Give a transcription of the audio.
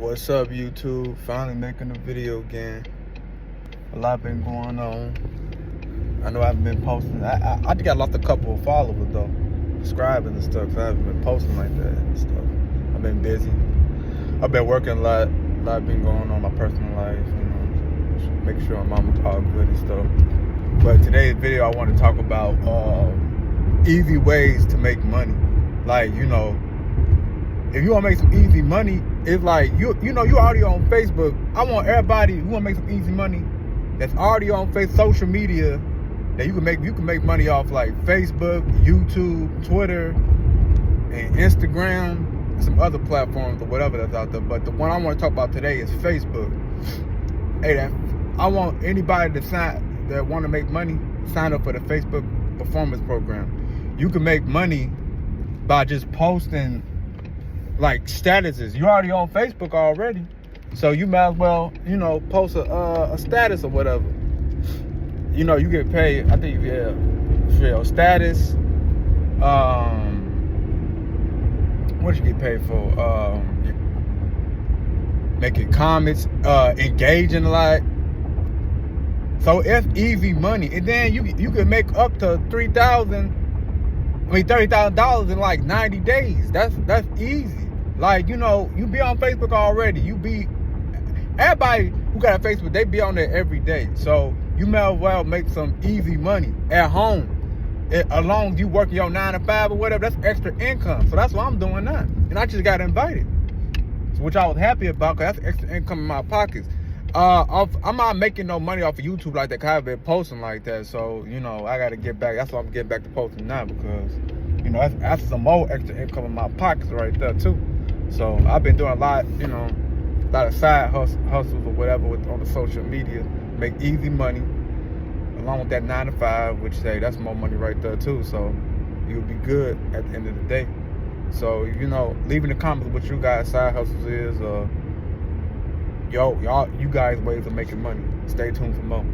What's up, YouTube? Finally making a video again. A lot been going on. I know I haven't been posting. I think I lost a couple of followers though, subscribing and stuff. So I haven't been posting like that and stuff. I've been busy. I've been working a lot. A lot been going on in my personal life. Make sure my mama's all good and stuff. But today's video, I want to talk about easy ways to make money. Like, if you want to make some easy money, it's like, you already on Facebook. I want everybody who want to make some easy money that's already on social media that you can make money off, like Facebook, YouTube, Twitter, and Instagram, and some other platforms or whatever that's out there. But the one I want to talk about today is Facebook. Hey, I want anybody that want to make money, sign up for the Facebook Performance Program. You can make money by just posting like statuses. You're already on Facebook already, so you might as well, post a status or whatever. You get paid. I think you get for your status. What you get paid for? Making comments, engaging a lot. So it's easy money, and then you can make up to $30,000 in like 90 days. That's easy. Like, you be on Facebook already. Everybody who got a Facebook, they be on there every day. So you may as well make some easy money at home. As long as you working your 9 to 5 or whatever, that's extra income. So that's what I'm doing now. And I just got invited, which I was happy about, because that's extra income in my pockets. I'm not making no money off of YouTube like that, because I've been posting like that. So, I got to get back. That's why I'm getting back to posting now, because, that's some more extra income in my pockets right there, too. So I've been doing a lot of side hustles or whatever on the social media, make easy money, along with that 9 to 5, which that's more money right there too. So you'll be good at the end of the day. So leave in the comments what you guys' side hustles is, you guys' ways of making money. Stay tuned for more.